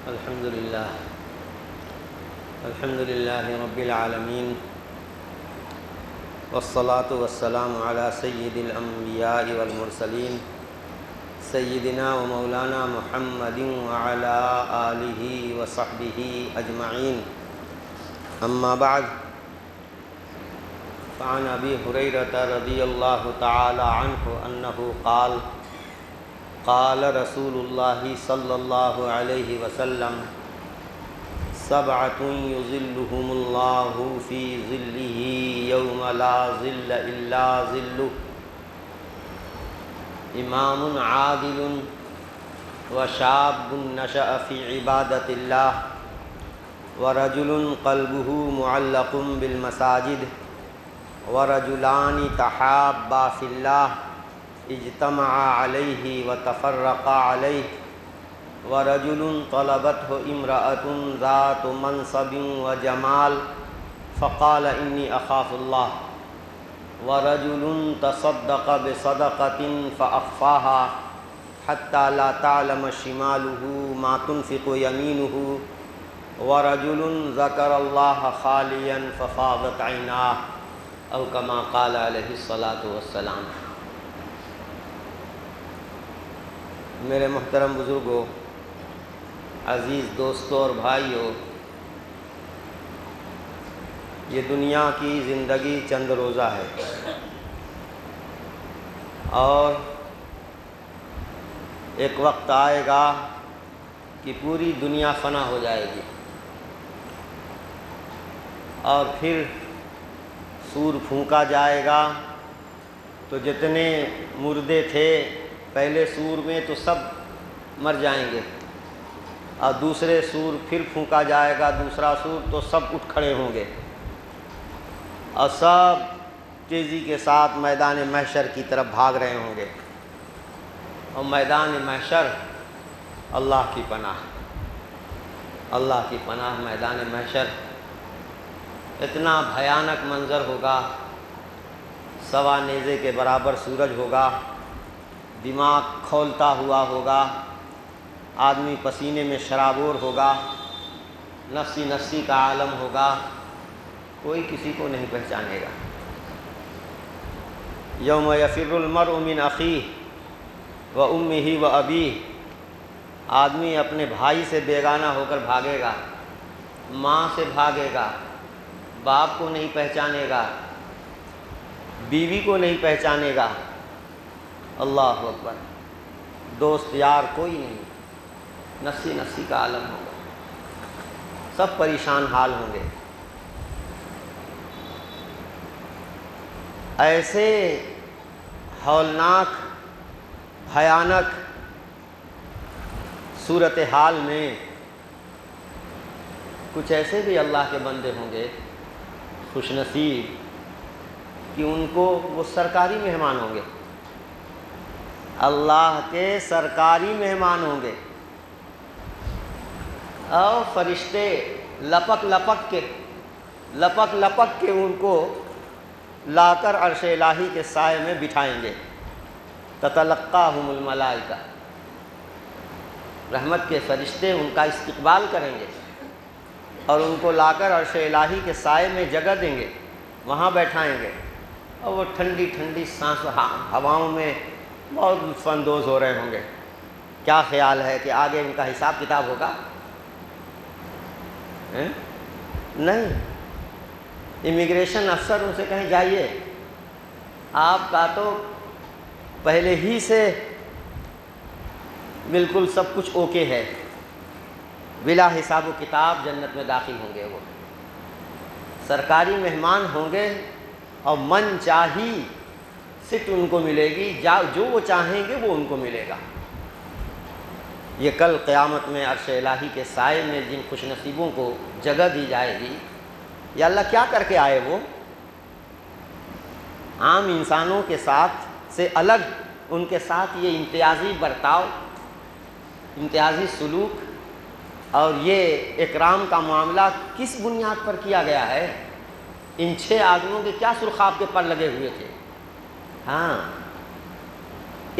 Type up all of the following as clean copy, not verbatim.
الحمد لله رب العالمين والصلاة والسلام على سيد الأنبياء والمرسلين سيدنا ومولانا محمد وعلى آله وصحبه أجمعين. أما بعد، فعن أبي هريرة رضي الله تعالى عنه أنه قال قال رسول الله صلى الله عليه وسلم: سبعة يظلهم الله في ظله يوم لا ظل إلا ظله: إمام عادل وشاب نشأ في عبادة الله ورجل قلبه معلق بالمساجد ورجلان تحابا في الله اجتمعا عليه وتفرقا عليه ورجل طلبته امرأة ذات منصب وجمال فقال إني أخاف الله ورجل تصدق بصدقة فأخفاها حتى لا تعلم شماله ما تنفق يمينه ورجل ذكر الله خاليا ففاضت عيناه أو كما قال عليه الصلاة والسلام. میرے محترم بزرگوں، عزیز دوستوں اور بھائیوں، یہ دنیا کی زندگی چند روزہ ہے اور ایک وقت آئے گا کہ پوری دنیا فنا ہو جائے گی اور پھر سور پھونکا جائے گا تو جتنے مردے تھے پہلے سور میں تو سب مر جائیں گے اور دوسرے سور پھر پھونکا جائے گا، دوسرا سور، تو سب اٹھ کھڑے ہوں گے اور سب تیزی کے ساتھ میدان محشر کی طرف بھاگ رہے ہوں گے. اور میدان محشر اللہ کی پناہ، اللہ کی پناہ. میدان محشر اتنا بھیانک منظر ہوگا، سوا نیزے کے برابر سورج ہوگا، دماغ کھولتا ہوا ہوگا، آدمی پسینے میں شرابور ہوگا، نفسی نفسی کا عالم ہوگا، کوئی کسی کو نہیں پہچانے گا. یوم یفر المرء من اخیہ و امہ و ابیہ، آدمی اپنے بھائی سے بیگانہ ہو کر بھاگے گا، ماں سے بھاگے گا، باپ کو نہیں پہچانے گا، بیوی کو نہیں پہچانے گا. اللہ اکبر. دوست یار کوئی نہیں، نفسی نفسی کا عالم ہوگا، سب پریشان حال ہوں گے. ایسے ہولناک بھیانک صورتحال میں کچھ ایسے بھی اللہ کے بندے ہوں گے خوش نصیب کہ ان کو وہ سرکاری مہمان ہوں گے، اللہ کے سرکاری مہمان ہوں گے اور فرشتے لپک لپک کے ان کو لا کر عرش الہی کے سائے میں بٹھائیں گے. تتلقاہم الملائکہ، رحمت کے فرشتے ان کا استقبال کریں گے اور ان کو لا کر عرش الہی کے سائے میں جگہ دیں گے، وہاں بیٹھائیں گے اور وہ ٹھنڈی ٹھنڈی سانس ہواؤں میں بہت لطف اندوز ہو رہے ہوں گے. کیا خیال ہے کہ آگے ان کا حساب کتاب ہوگا؟ نہیں. امیگریشن افسر ان سے کہیں جائیے، آپ کا تو پہلے ہی سے بالکل سب کچھ اوکے ہے، بلا حساب و کتاب جنت میں داخل ہوں گے. وہ سرکاری مہمان ہوں گے اور من چاہی سٹ ان کو ملے گی، جو وہ چاہیں گے وہ ان کو ملے گا. یہ کل قیامت میں عرش الہی کے سائے میں جن خوش نصیبوں کو جگہ دی جائے گی، یا اللہ کیا کر کے آئے؟ وہ عام انسانوں کے ساتھ سے الگ ان کے ساتھ یہ امتیازی برتاؤ، امتیازی سلوک اور یہ اکرام کا معاملہ کس بنیاد پر کیا گیا ہے؟ ان 6 آدمیوں کے کیا سرخاب کے پر لگے ہوئے تھے؟ ہاں،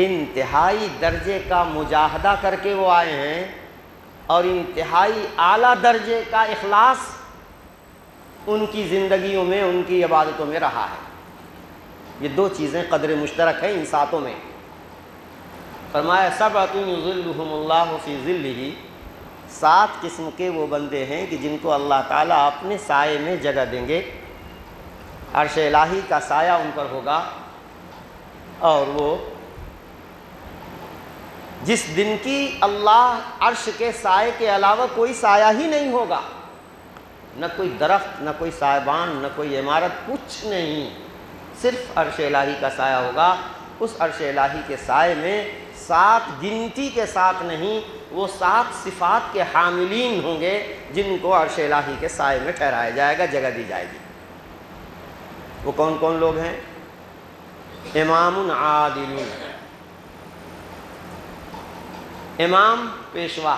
انتہائی درجے کا مجاہدہ کر کے وہ آئے ہیں اور انتہائی اعلیٰ درجے کا اخلاص ان کی زندگیوں میں، ان کی عبادتوں میں رہا ہے۔ یہ دو چیزیں قدر مشترک ہیں ان ساتوں میں۔ فرمایا سبعۃ یظلھم اللہ فی ظلہ، 7 قسم کے وہ بندے ہیں کہ جن کو اللہ تعالیٰ اپنے سائے میں جگہ دیں گے، عرش الہی کا سایہ ان پر ہوگا، اور وہ جس دن کی اللہ عرش کے سائے کے علاوہ کوئی سایہ ہی نہیں ہوگا، نہ کوئی درخت، نہ کوئی سائبان، نہ کوئی عمارت، کچھ نہیں، صرف عرش الہی کا سایہ ہوگا۔ اس عرش الہی کے سائے میں 7 گنتی کے ساتھ نہیں، وہ 7 صفات کے حاملین ہوں گے جن کو عرش الہی کے سائے میں ٹھہرایا جائے گا، جگہ دی جائے گی۔ وہ کون کون لوگ ہیں؟ امام عادل، امام پیشوا،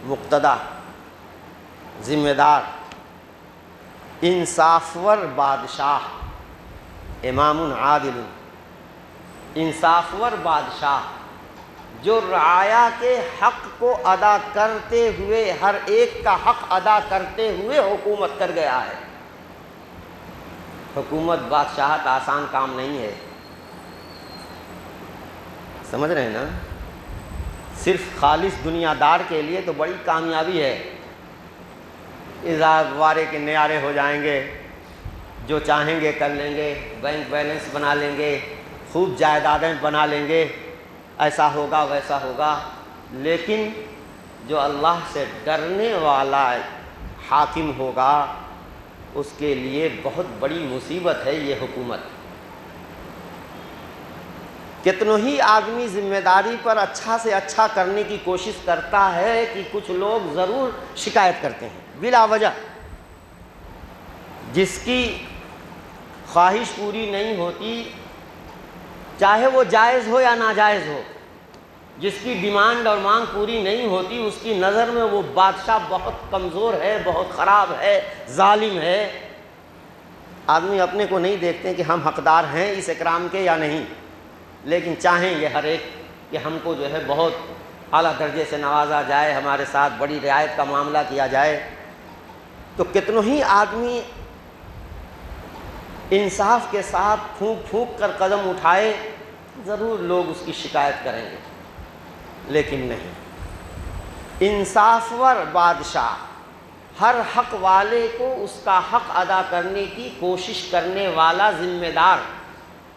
مقتدا، ذمہ دار، انصافور بادشاہ۔ امام عادل، انصافور بادشاہ، جو رعایا کے حق کو ادا کرتے ہوئے، ہر ایک کا حق ادا کرتے ہوئے حکومت کر گیا ہے۔ حکومت بادشاہت آسان کام نہیں ہے، سمجھ رہے ہیں نا؟ صرف خالص دنیا دار کے لیے تو بڑی کامیابی ہے، اظہار وارے کے نیارے ہو جائیں گے، جو چاہیں گے کر لیں گے، بینک بیلنس بنا لیں گے، خوب جائیدادیں بنا لیں گے، ایسا ہوگا ویسا ہوگا۔ لیکن جو اللہ سے ڈرنے والا حاکم ہوگا، اس کے لیے بہت بڑی مصیبت ہے یہ حکومت۔ کتنوں ہی آدمی ذمہ داری پر اچھا سے اچھا کرنے کی کوشش کرتا ہے کہ کچھ لوگ ضرور شکایت کرتے ہیں بلا وجہ۔ جس کی خواہش پوری نہیں ہوتی، چاہے وہ جائز ہو یا ناجائز ہو، جس کی ڈیمانڈ اور مانگ پوری نہیں ہوتی، اس کی نظر میں وہ بادشاہ بہت کمزور ہے، بہت خراب ہے، ظالم ہے۔ آدمی اپنے کو نہیں دیکھتے کہ ہم حقدار ہیں اس اکرام کے یا نہیں، لیکن چاہیں گے ہر ایک کہ ہم کو جو ہے بہت اعلیٰ درجے سے نوازا جائے، ہمارے ساتھ بڑی رعایت کا معاملہ کیا جائے۔ تو کتنوں ہی آدمی انصاف کے ساتھ پھونک پھونک کر قدم اٹھائے، ضرور لوگ اس کی شکایت کریں گے، لیکن نہیں۔ انصافور بادشاہ، ہر حق والے کو اس کا حق ادا کرنے کی کوشش کرنے والا ذمہ دار۔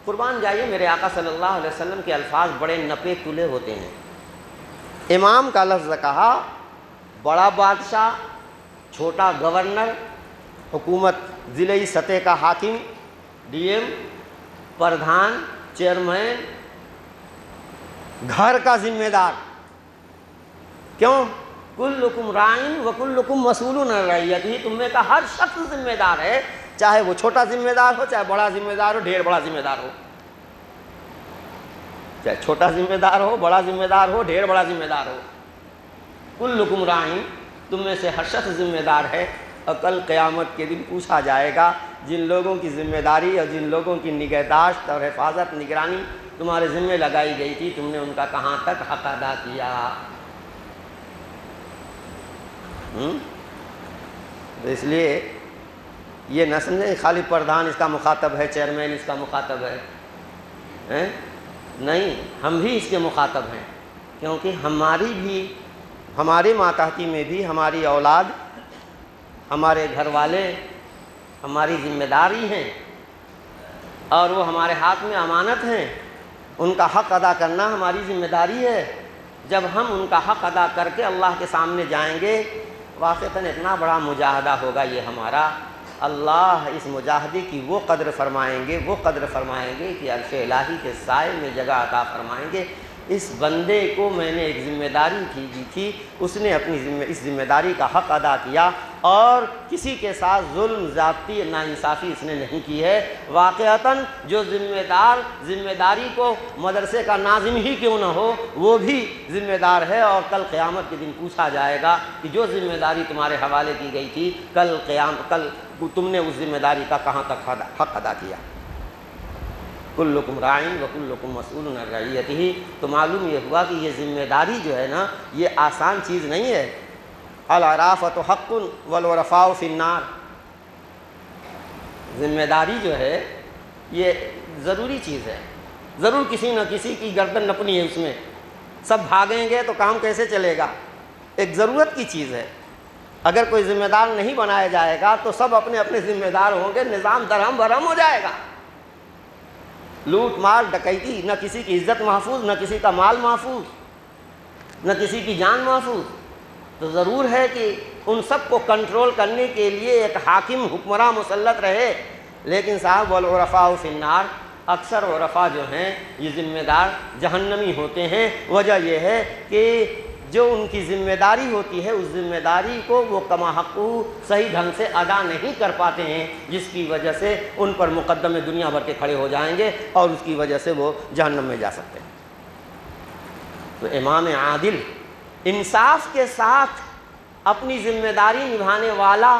قربان جائیے، میرے آقا صلی اللہ علیہ وسلم کے الفاظ بڑے نپے تلے ہوتے ہیں۔ امام کا لفظ کہا، بڑا بادشاہ، چھوٹا گورنر، حکومت ضلعی سطح کا حاکم، ڈی ایم، پردھان، چیئرمین، گھر کا ذمہ دار۔ کیوں؟ کلکم راعٍ وکلکم مسئول عن رعیتہ، تم میں کا ہر شخص ذمہ دار ہے، چاہے وہ چھوٹا ذمہ دار ہو، چاہے بڑا ذمہ دار ہو، ڈھیر بڑا ذمہ دار ہو، چاہے چھوٹا ذمہ دار ہو، بڑا ذمہ دار ہو، ڈھیر بڑا ذمہ دار ہو۔ کلکم راعٍ، تم میں سے ہر شخص ذمہ دار ہے، اور کل قیامت کے دن پوچھا جائے گا جن لوگوں کی ذمہ داری اور جن لوگوں کی نگہداشت اور حفاظت، نگرانی تمہارے ذمہ لگائی گئی تھی، تم نے ان کا کہاں تک حق ادا کیا؟ تو اس لیے یہ نہ سمجھیں خالی پردھان اس کا مخاطب ہے، چیئرمین اس کا مخاطب ہے، نہیں، ہم بھی اس کے مخاطب ہیں، کیونکہ ہمارے ماتحتی میں بھی ہماری اولاد، ہمارے گھر والے ہماری ذمہ داری ہیں، اور وہ ہمارے ہاتھ میں امانت ہیں، ان کا حق ادا کرنا ہماری ذمہ داری ہے۔ جب ہم ان کا حق ادا کر کے اللہ کے سامنے جائیں گے، واقعتاً اتنا بڑا مجاہدہ ہوگا یہ ہمارا، اللہ اس مجاہدے کی وہ قدر فرمائیں گے کہ عرش الہی کے سائے میں جگہ عطا فرمائیں گے۔ اس بندے کو میں نے ایک ذمہ داری دی تھی، اس نے اس ذمہ داری کا حق ادا کیا، اور کسی کے ساتھ ظلم، زیادتی، ناانصافی اس نے نہیں کی ہے۔ واقعتاً جو ذمہ داری کو مدرسے کا ناظم ہی کیوں نہ ہو، وہ بھی ذمہ دار ہے، اور کل قیامت کے دن پوچھا جائے گا کہ جو ذمہ داری تمہارے حوالے کی گئی تھی، کل تم نے اس ذمہ داری کا کہاں تک حق ادا کیا۔ کلکم راعٍ وکلکم مسئول عن رعیتہ۔ تو معلوم یہ ہوا کہ یہ ذمہ داری جو ہے نا یہ آسان چیز نہیں ہے۔ العرافۃ حق والعرفاء فی النار، ذمہ داری جو ہے یہ ضروری چیز ہے، ضرور کسی نہ کسی کی گردن نپنی ہے اس میں، سب بھاگیں گے تو کام کیسے چلے گا؟ ایک ضرورت کی چیز ہے۔ اگر کوئی ذمہ دار نہیں بنایا جائے گا تو سب اپنے اپنے ذمہ دار ہوں گے، نظام درہم برہم ہو جائے گا، لوٹ مار ڈکیتی، نہ کسی کی عزت محفوظ، نہ کسی کا مال محفوظ، نہ کسی کی جان محفوظ۔ تو ضرور ہے کہ ان سب کو کنٹرول کرنے کے لیے ایک حاکم حکمراں مسلط رہے۔ لیکن صاحب والعرفاء فی النار، اکثر عرفاء جو ہیں یہ ذمہ دار جہنمی ہوتے ہیں۔ وجہ یہ ہے کہ جو ان کی ذمہ داری ہوتی ہے اس ذمہ داری کو وہ کما حق صحیح ڈھنگ سے ادا نہیں کر پاتے ہیں، جس کی وجہ سے ان پر مقدمے دنیا بھر کے کھڑے ہو جائیں گے اور اس کی وجہ سے وہ جہنم میں جا سکتے ہیں۔ تو امام عادل انصاف کے ساتھ اپنی ذمہ داری نبھانے والا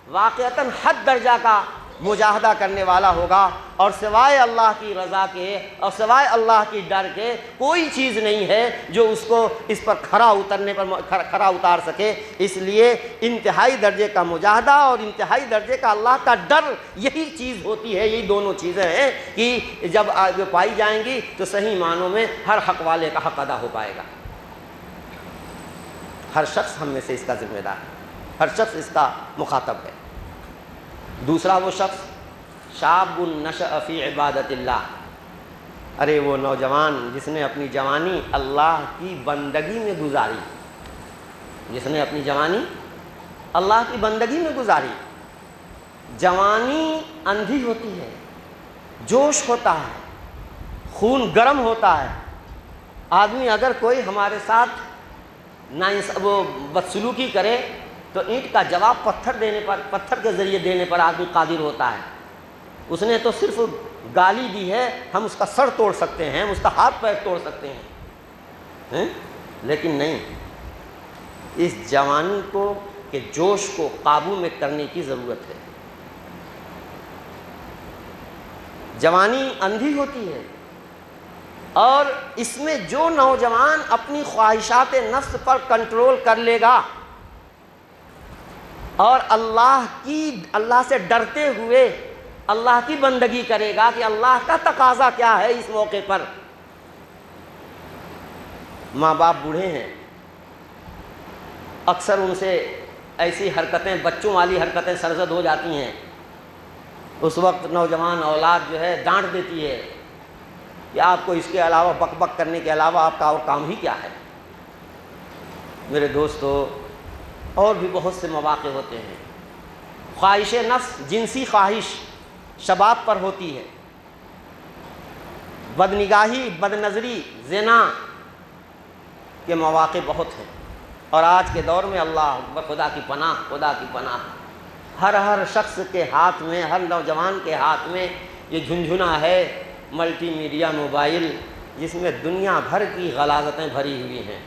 واقعتاً حد درجہ کا مجاہدہ کرنے والا ہوگا، اور سوائے اللہ کی رضا کے اور سوائے اللہ کی ڈر کے کوئی چیز نہیں ہے جو اس کو اس پر کھرا اتار سکے۔ اس لیے انتہائی درجے کا مجاہدہ اور انتہائی درجے کا اللہ کا ڈر یہی چیز ہوتی ہے، یہی دونوں چیزیں ہیں کہ جب پائی جائیں گی تو صحیح معنوں میں ہر حق والے کا حق ادا ہو پائے گا۔ ہر شخص ہم میں سے اس کا ذمہ دار ہے، ہر شخص اس کا مخاطب ہے۔ دوسرا وہ شخص شاب نشأ فی عبادت اللہ، ارے وہ نوجوان جس نے اپنی جوانی اللہ کی بندگی میں گزاری، جس نے اپنی جوانی اللہ کی بندگی میں گزاری۔ جوانی اندھی ہوتی ہے، جوش ہوتا ہے، خون گرم ہوتا ہے۔ آدمی اگر کوئی ہمارے ساتھ وہ بدسلوکی کرے تو اینٹ کا جواب پتھر کے ذریعے دینے پر آدمی قادر ہوتا ہے۔ اس نے تو صرف گالی دی ہے، ہم اس کا سر توڑ سکتے ہیں، ہم اس کا ہاتھ پیر توڑ سکتے ہیں، لیکن نہیں، اس جوانی کو کہ جوش کو قابو میں کرنے کی ضرورت ہے۔ جوانی اندھی ہوتی ہے، اور اس میں جو نوجوان اپنی خواہشات نفس پر کنٹرول کر لے گا اور اللہ سے ڈرتے ہوئے اللہ کی بندگی کرے گا کہ اللہ کا تقاضا کیا ہے اس موقع پر۔ ماں باپ بوڑھے ہیں، اکثر ان سے ایسی حرکتیں، بچوں والی حرکتیں سرزد ہو جاتی ہیں۔ اس وقت نوجوان اولاد جو ہے ڈانٹ دیتی ہے کہ آپ کو اس کے علاوہ بک بک کرنے کے علاوہ آپ کا اور کام ہی کیا ہے۔ میرے دوستو، اور بھی بہت سے مواقع ہوتے ہیں۔ خواہش نفس، جنسی خواہش شباب پر ہوتی ہے، بد نگاہی، بد نظری، زنا کے مواقع بہت ہیں، اور آج کے دور میں اللہ خدا کی پناہ، خدا کی پناہ، ہر شخص کے ہاتھ میں، ہر نوجوان کے ہاتھ میں یہ جھنجھنا ہے ملٹی میڈیا موبائل، جس میں دنیا بھر کی غلاظتیں بھری ہوئی ہیں۔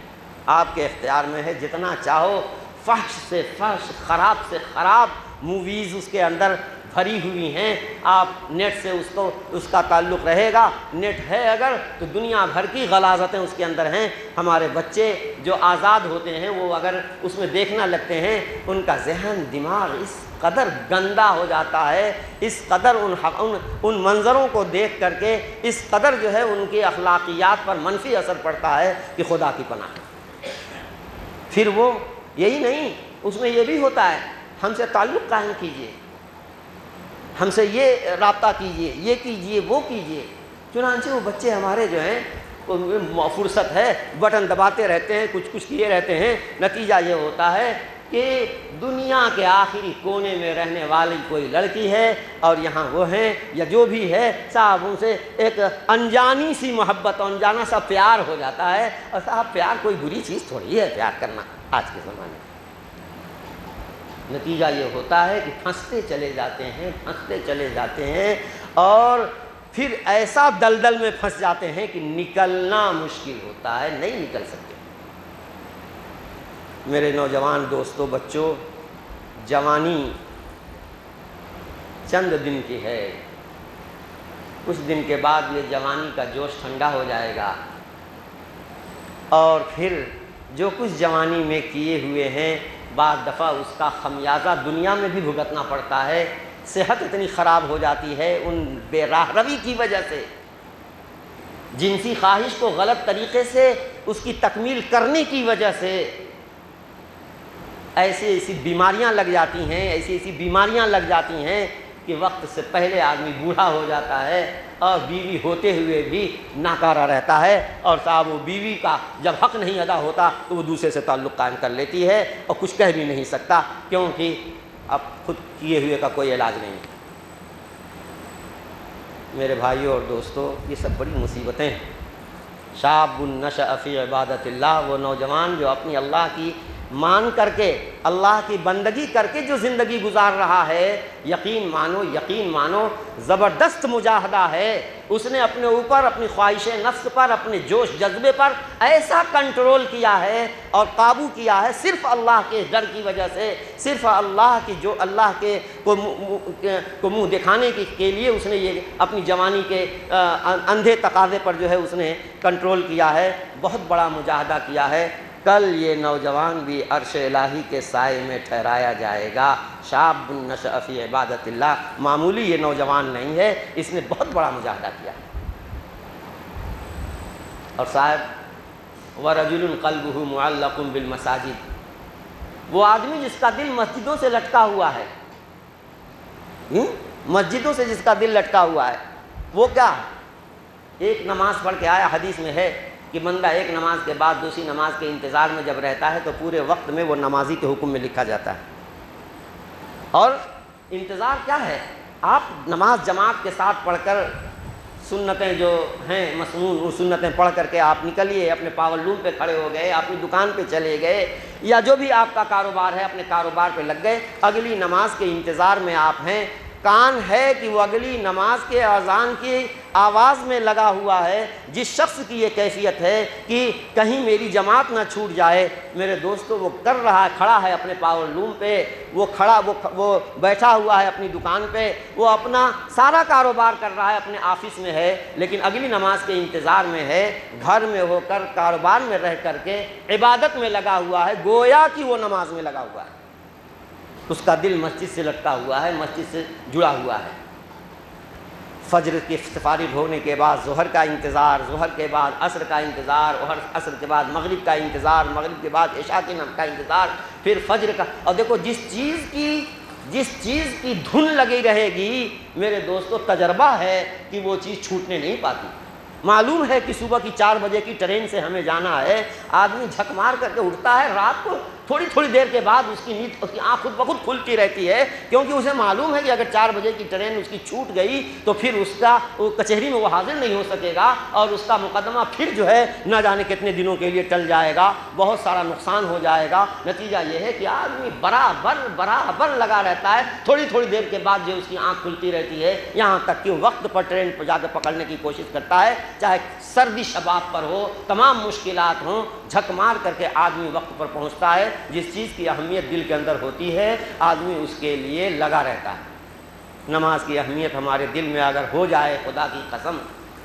آپ کے اختیار میں ہے، جتنا چاہو فحش سے فحش، خراب سے خراب موویز اس کے اندر بھری ہوئی ہیں۔ آپ نیٹ سے اس کا تعلق رہے گا، نیٹ ہے اگر تو دنیا بھر کی غلاظتیں اس کے اندر ہیں۔ ہمارے بچے جو آزاد ہوتے ہیں وہ اگر اس میں دیکھنا لگتے ہیں، ان کا ذہن، دماغ اس قدر گندا ہو جاتا ہے، اس قدر ان منظروں کو دیکھ کر کے اس قدر جو ہے ان کی اخلاقیات پر منفی اثر پڑتا ہے کہ خدا کی پناہ۔ پھر وہ یہی نہیں، اس میں یہ بھی ہوتا ہے، ہم سے تعلق قائم کیجئے، ہم سے یہ رابطہ کیجئے، یہ کیجئے، وہ کیجئے۔ چنانچہ وہ بچے ہمارے جو ہیں فرصت ہے، بٹن دباتے رہتے ہیں، کچھ کیے رہتے ہیں۔ نتیجہ یہ ہوتا ہے کہ دنیا کے آخری کونے میں رہنے والی کوئی لڑکی ہے اور یہاں وہ ہیں یا جو بھی ہے، صاحب ان سے ایک انجانی سی محبت، انجانا سا پیار ہو جاتا ہے۔ اور صاحب پیار کوئی بری چیز تھوڑی ہے پیار کرنا آج کے زمانے میں۔ نتیجہ یہ ہوتا ہے کہ پھنستے چلے جاتے ہیں اور پھر ایسا دلدل میں پھنس جاتے ہیں کہ نکلنا مشکل ہوتا ہے، نہیں نکل سکتے۔ میرے نوجوان دوستوں، بچوں، جوانی چند دن کی ہے، کچھ دن کے بعد یہ جوانی کا جوش ٹھنڈا ہو جائے گا، اور پھر جو کچھ جوانی میں کیے ہوئے ہیں بعض دفعہ اس کا خمیازہ دنیا میں بھی بھگتنا پڑتا ہے۔ صحت اتنی خراب ہو جاتی ہے ان بے راہ روی کی وجہ سے، جنسی خواہش کو غلط طریقے سے اس کی تکمیل کرنے کی وجہ سے ایسی بیماریاں لگ جاتی ہیں، ایسی بیماریاں لگ جاتی ہیں کہ وقت سے پہلے آدمی بوڑھا ہو جاتا ہے اور بیوی ہوتے ہوئے بھی ناکارہ رہتا ہے، اور صاحب وہ بیوی کا جب حق نہیں ادا ہوتا تو وہ دوسرے سے تعلق قائم کر لیتی ہے اور کچھ کہہ بھی نہیں سکتا، کیونکہ اب خود کیے ہوئے کا کوئی علاج نہیں۔ میرے بھائیوں اور دوستو، یہ سب بڑی مصیبتیں ہیں۔ شاب نشأ فی عبادت اللہ، وہ نوجوان جو اپنی اللہ کی مان کر کے، اللہ کی بندگی کر کے جو زندگی گزار رہا ہے، یقین مانو زبردست مجاہدہ ہے۔ اس نے اپنے اوپر، اپنی خواہش نفس پر، اپنے جوش جذبے پر ایسا کنٹرول کیا ہے اور قابو کیا ہے، صرف اللہ کے ڈر کی وجہ سے، صرف اللہ کی جو اللہ کے کو منہ دکھانے کے لیے اس نے یہ اپنی جوانی کے اندھے تقاضے پر جو ہے اس نے کنٹرول کیا ہے، بہت بڑا مجاہدہ کیا ہے۔ کل یہ نوجوان بھی عرش الہی کے سائے میں ٹھہرایا جائے گا۔ شاب نشأ فی عبادت اللہ، معمولی یہ نوجوان نہیں ہے، اس نے بہت بڑا مجاہدہ کیا۔ اور صاحب وَرَجُلٌ قَلْبُهُ مُعَلَّقٌ بِالْمَسَاجِدِ، وہ آدمی جس کا دل مسجدوں سے لٹکا ہوا ہے، مسجدوں سے جس کا دل لٹکا ہوا ہے، وہ کیا ہے؟ ایک نماز پڑھ کے آیا، حدیث میں ہے کہ بندہ ایک نماز کے بعد دوسری نماز کے انتظار میں جب رہتا ہے تو پورے وقت میں وہ نمازی کے حکم میں لکھا جاتا ہے۔ اور انتظار کیا ہے؟ آپ نماز جماعت کے ساتھ پڑھ کر سنتیں جو ہیں مسنون، وہ سنتیں پڑھ کر کے آپ نکلیے، اپنے پاور لوم پہ کھڑے ہو گئے، اپنی دکان پہ چلے گئے، یا جو بھی آپ کا کاروبار ہے اپنے کاروبار پہ لگ گئے، اگلی نماز کے انتظار میں آپ ہیں۔ کان ہے کہ وہ اگلی نماز کے اذان کی آواز میں لگا ہوا ہے۔ جس شخص کی یہ کیفیت ہے کہ کہیں میری جماعت نہ چھوٹ جائے، میرے دوستو وہ کر رہا ہے، کھڑا ہے اپنے پاور لوم پہ، وہ بیٹھا ہوا ہے اپنی دکان پہ، وہ اپنا سارا کاروبار کر رہا ہے، اپنے آفس میں ہے، لیکن اگلی نماز کے انتظار میں ہے، گھر میں ہو کر کاروبار میں رہ کر کے عبادت میں لگا ہوا ہے، گویا کہ وہ نماز میں لگا ہوا ہے۔ اس کا دل مسجد سے لٹکا ہوا ہے، مسجد سے جڑا ہوا ہے۔ فجر کے فارغ ہونے کے بعد ظہر کا انتظار، ظہر کے بعد عصر کا انتظار، اور عصر کے بعد مغرب کا انتظار، مغرب کے بعد عشاء کے کا انتظار، پھر فجر کا۔ اور دیکھو جس چیز کی دھن لگی رہے گی، میرے دوستو تجربہ ہے کہ وہ چیز چھوٹنے نہیں پاتی۔ معلوم ہے کہ صبح کی 4 بجے کی ٹرین سے ہمیں جانا ہے، آدمی جھک مار کر کے اٹھتا ہے، رات کو تھوڑی دیر کے بعد اس کی آنکھ خود بخود کھلتی رہتی ہے، کیونکہ اسے معلوم ہے کہ اگر 4 بجے کی ٹرین اس کی چھوٹ گئی تو پھر اس کا کچہری میں وہ حاضر نہیں ہو سکے گا، اور اس کا مقدمہ پھر جو ہے نہ جانے کتنے دنوں کے لیے ٹل جائے گا، بہت سارا نقصان ہو جائے گا۔ نتیجہ یہ ہے کہ آدمی برابر لگا رہتا ہے، تھوڑی دیر کے بعد جو اس کی آنکھ کھلتی رہتی ہے، یہاں تک کہ وقت پر ٹرین پہ جا کے پکڑنے کی کوشش کرتا ہے، چاہے سردی شباب پر ہو، تمام مشکلات ہوں، جھک مار کر کے آدمی وقت پر پہنچتا ہے۔ جس چیز کی اہمیت دل کے اندر ہوتی ہے، آدمی اس کے لیے لگا رہتا ہے۔ نماز کی اہمیت ہمارے دل میں اگر ہو جائے، خدا کی قسم،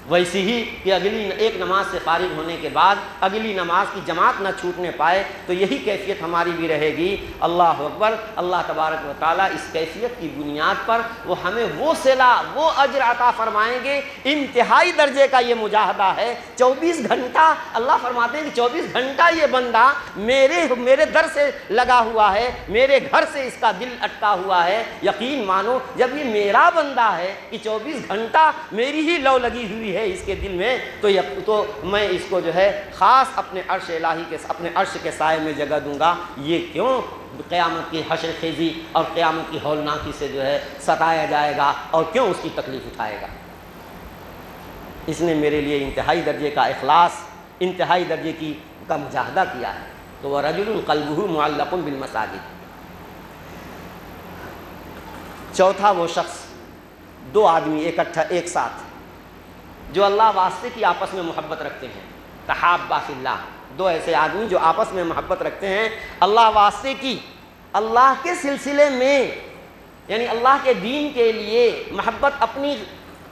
ویسی ہی کہ اگلی ایک نماز سے فارغ ہونے کے بعد اگلی نماز کی جماعت نہ چھوٹنے پائے، تو یہی کیفیت ہماری بھی رہے گی۔ اللہ اکبر، اللہ تبارک و تعالیٰ اس کیفیت کی بنیاد پر وہ ہمیں وہ صلہ، وہ اجر عطا فرمائیں گے۔ انتہائی درجے کا یہ مجاہدہ ہے، 24 گھنٹہ اللہ فرماتے ہیں کہ 24 گھنٹہ یہ بندہ میرے در سے لگا ہوا ہے، میرے گھر سے اس کا دل اٹکا ہوا ہے۔ یقین مانو جب یہ میرا بندہ ہے کہ 24 گھنٹہ میری ہی لو لگی ہوئی ہے اس کے دل میں، تو میں اس کو جو ہے خاص اپنے عرش الہی کے، اپنے عرش کے سائے میں جگہ دوں گا۔ یہ کیوں؟ قیامت کی حشر خیزی اور قیامت کی ہولناکی سے جو ہے ستایا جائے گا، اور کیوں اس کی تکلیف اٹھائے گا؟ اس نے میرے لیے انتہائی درجے کا اخلاص، انتہائی درجے کا مجاہدہ کیا ہے۔ تو وَرَجُلٌ قَلْبُهُ مُعَلَّقٌ بِالْمَسَاجِدِ۔ چوتھا وہ شخص، 2 آدمی اکٹھا ایک ساتھ جو اللہ واسطے کی آپس میں محبت رکھتے ہیں، تحابا فی اللہ، 2 ایسے آدمی جو آپس میں محبت رکھتے ہیں اللہ واسطے کی، اللہ کے سلسلے میں، یعنی اللہ کے دین کے لیے محبت اپنی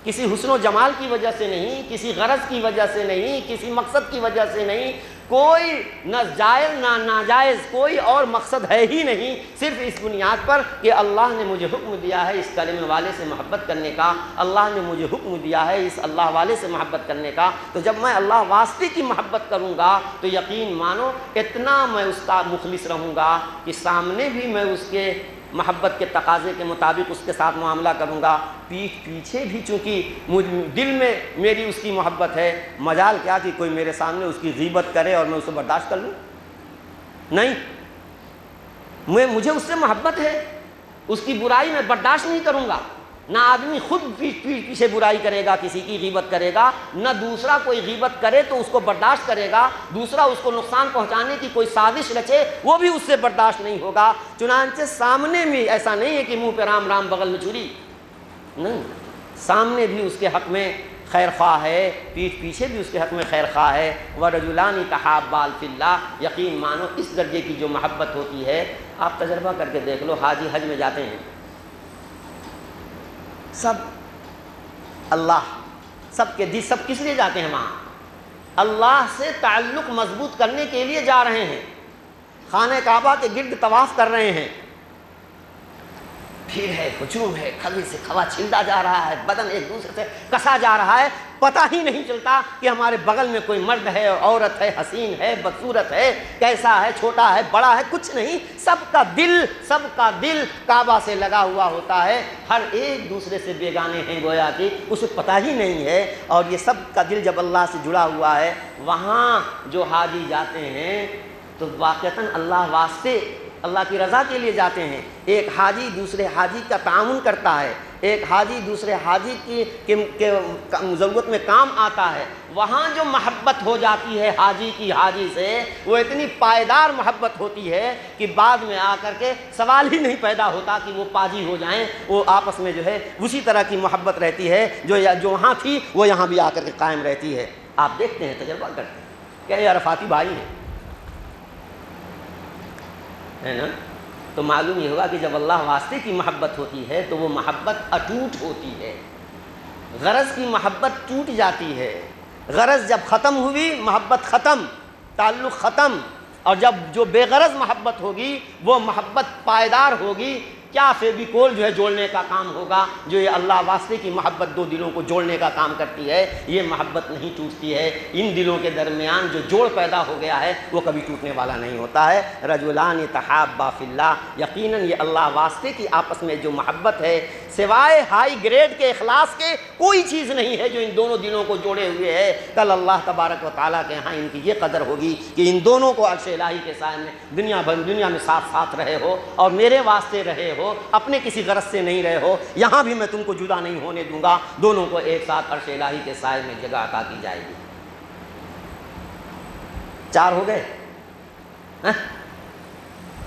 کسی حسن و جمال کی وجہ سے نہیں، کسی غرض کی وجہ سے نہیں، کسی مقصد کی وجہ سے نہیں، کوئی نہ جائز نہ ناجائز کوئی اور مقصد ہے ہی نہیں، صرف اس بنیاد پر کہ اللہ نے مجھے حکم دیا ہے اس کلمے والے سے محبت کرنے کا، اللہ نے مجھے حکم دیا ہے اس اللہ والے سے محبت کرنے کا، تو جب میں اللہ واسطے کی محبت کروں گا تو یقین مانو اتنا میں اس کا مخلص رہوں گا کہ سامنے بھی میں اس کے محبت کے تقاضے کے مطابق اس کے ساتھ معاملہ کروں گا، پیٹھ پیچھے بھی چونکہ دل میں میری اس کی محبت ہے، مجال کیا کہ کوئی میرے سامنے اس کی غیبت کرے اور میں اسے برداشت کر لوں؟ نہیں، مجھے اس سے محبت ہے، اس کی برائی میں برداشت نہیں کروں گا۔ نہ آدمی خود پیچھے برائی کرے گا، کسی کی غیبت کرے گا، نہ دوسرا کوئی غیبت کرے تو اس کو برداشت کرے گا، دوسرا اس کو نقصان پہنچانے کی کوئی سازش رچے وہ بھی اس سے برداشت نہیں ہوگا۔ چنانچہ سامنے بھی ایسا نہیں ہے کہ منہ پہ رام رام بغل میں چھری، نہیں، سامنے بھی اس کے حق میں خیر خواہ ہے، پیٹھ پیچھے بھی اس کے حق میں خیر خواہ ہے۔ وَرَجُلَانِ تَحَابَّا فِي اللَّهِ، یقین مانو اس درجے کی جو محبت ہوتی ہے، آپ تجربہ کر کے دیکھ لو، حاجی حج میں جاتے ہیں، سب اللہ، سب کے دل، سب کس لیے جاتے ہیں وہاں؟ اللہ سے تعلق مضبوط کرنے کے لیے جا رہے ہیں، خانہ کعبہ کے گرد طواف کر رہے ہیں، بھیڑ ہے، ہجوم ہے، کھوے سے کھوا چھلتا جا رہا ہے، بدن ایک دوسرے سے کسا جا رہا ہے، پتہ ہی نہیں چلتا کہ ہمارے بغل میں کوئی مرد ہے، عورت ہے، حسین ہے، بدصورت ہے، کیسا ہے، چھوٹا ہے، بڑا ہے، کچھ نہیں، سب کا دل کعبہ سے لگا ہوا ہوتا ہے، ہر ایک دوسرے سے بیگانے ہیں گویا کہ اسے پتہ ہی نہیں ہے، اور یہ سب کا دل جب اللہ سے جڑا ہوا ہے، وہاں جو حاجی جاتے ہیں تو واقعتاً اللہ واسطے، اللہ کی رضا کے لیے جاتے ہیں۔ ایک حاجی دوسرے حاجی کا تعاون کرتا ہے، ایک حاجی دوسرے حاجی کی ضرورت میں کام آتا ہے، وہاں جو محبت ہو جاتی ہے حاجی کی حاجی سے، وہ اتنی پائیدار محبت ہوتی ہے کہ بعد میں آ کر کے سوال ہی نہیں پیدا ہوتا کہ وہ پاجی ہو جائیں، وہ آپس میں جو ہے اسی طرح کی محبت رہتی ہے جو وہاں تھی وہ یہاں بھی آ کر کے قائم رہتی ہے۔ آپ دیکھتے ہیں، تجربہ کرتے ہیں، کیا یہ عرفاتی بھائی ہیں، ہے نا؟ تو معلوم یہ ہوا کہ جب اللہ واسطے کی محبت ہوتی ہے تو وہ محبت اٹوٹ ہوتی ہے، غرض کی محبت ٹوٹ جاتی ہے، غرض جب ختم ہوئی محبت ختم، تعلق ختم، اور جب جو بے غرض محبت ہوگی وہ محبت پائیدار ہوگی، کیا فیویکول جو ہے جوڑنے کا کام ہوگا، جو یہ اللہ واسطے کی محبت دو دلوں کو جوڑنے کا کام کرتی ہے، یہ محبت نہیں ٹوٹتی ہے، ان دلوں کے درمیان جو جوڑ پیدا ہو گیا ہے وہ کبھی ٹوٹنے والا نہیں ہوتا ہے۔ رجلان تحابا فی اللہ، یقیناً یہ اللہ واسطے کی آپس میں جو محبت ہے، سوائے ہائی گریڈ کے اخلاص کے کوئی چیز نہیں ہے جو ان دونوں دلوں کو جوڑے ہوئے ہے۔ کل اللہ تبارک و تعالیٰ کے ہاں ان کی یہ قدر ہوگی کہ ان دونوں کو عرش الہی کے سائے میں دنیا میں ساتھ ساتھ رہے ہو اور میرے واسطے رہے ہو، اپنے کسی غرض سے نہیں رہے ہو، یہاں بھی میں تم کو جدا نہیں ہونے دوں گا، دونوں کو ایک ساتھ عرش الہی کے سائے میں جگہ عطا کی جائے گی۔ 4 ہو گئے،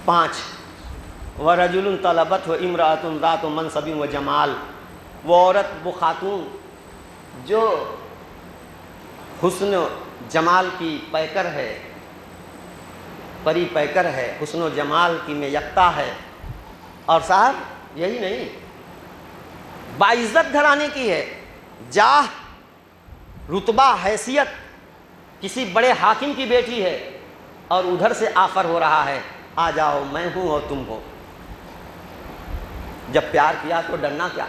5۔ وَرَجُلٌ طَلَبَتْهُ امْرَأَةٌ ذَاتُ مَنْصَبٍ وَجَمَالٍ، وہ عورت، وہ خاتون جو حسن و جمال کی پیکر ہے، پری پیکر ہے، حسن و جمال کی میں یکتا ہے، اور صاحب یہی نہیں، باعزت گھرانے کی ہے، جاہ، رتبہ، حیثیت، کسی بڑے حاکم کی بیٹی ہے، اور ادھر سے آفر ہو رہا ہے آ جاؤ میں ہوں اور تم ہو۔ جب پیار کیا تو ڈرنا کیا،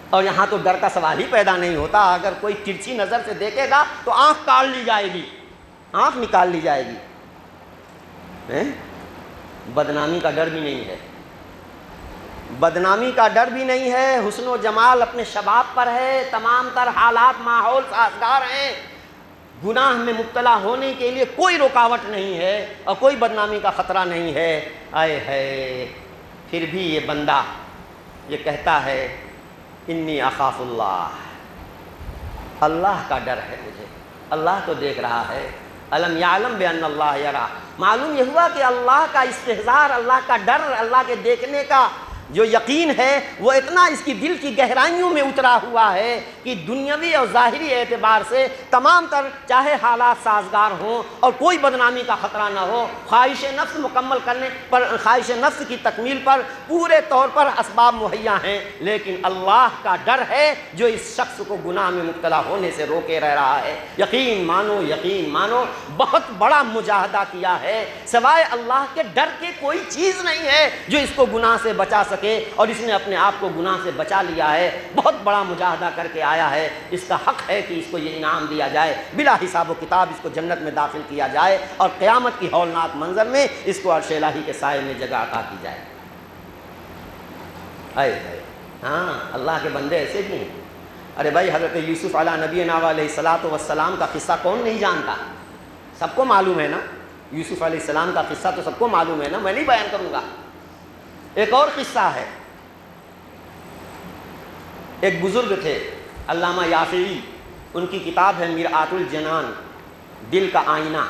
اور یہاں تو ڈر کا سوال ہی پیدا نہیں ہوتا، اگر کوئی ترچھی نظر سے دیکھے گا تو آنکھ کاٹ لی جائے گی، آنکھ نکال لی جائے گی۔ بدنامی کا ڈر بھی نہیں ہے، بدنامی کا ڈر بھی نہیں ہے، حسن و جمال اپنے شباب پر ہے، تمام تر حالات ماحول سازگار ہیں، گناہ میں مبتلا ہونے کے لیے کوئی رکاوٹ نہیں ہے اور کوئی بدنامی کا خطرہ نہیں ہے۔ آئے ہے، پھر بھی یہ بندہ یہ کہتا ہے انی اخاف اللہ، اللہ کا ڈر ہے مجھے، اللہ تو دیکھ رہا ہے، الم یعلم بان اللہ یرا، معلوم یہ ہوا کہ اللہ کا استحضار، اللہ کا ڈر، اللہ کے دیکھنے کا جو یقین ہے وہ اتنا اس کی دل کی گہرائیوں میں اترا ہوا ہے کہ دنیاوی اور ظاہری اعتبار سے تمام تر چاہے حالات سازگار ہوں اور کوئی بدنامی کا خطرہ نہ ہو، خواہش نفس مکمل کرنے پر، خواہش نفس کی تکمیل پر پورے طور پر اسباب مہیا ہیں، لیکن اللہ کا ڈر ہے جو اس شخص کو گناہ میں مبتلا ہونے سے روکے رہ رہا ہے۔ یقین مانو، یقین مانو، بہت بڑا مجاہدہ کیا ہے، سوائے اللہ کے ڈر کے کوئی چیز نہیں ہے جو اس کو گناہ سے بچا سکے، اور اس نے اپنے آپ کو گناہ سے بچا لیا ہے، بہت بڑا مجاہدہ کر کے آیا ہے۔ اس کا حق ہے کہ اس کو یہ انعام دیا جائے، بلا حساب و کتاب اس کو جنت میں داخل کیا جائے، اور قیامت کی ہولناک منظر میں اس کو عرش الہی کے سائے میں جگہ عطا کی جائے۔ ہاں، اللہ کے بندے ایسے بھی ہیں۔ ارے بھائی، حضرت یوسف علیہ نبینا علیہ الصلوۃ والسلام کا قصہ کون نہیں جانتا؟ سب کو معلوم ہے نا، یوسف علیہ السلام کا قصہ تو سب کو معلوم ہے نا، میں نہیں بیان کروں گا۔ ایک اور قصہ ہے، ایک بزرگ تھے علامہ یافعی، ان کی کتاب ہے مرآت الجنان، دل کا آئینہ،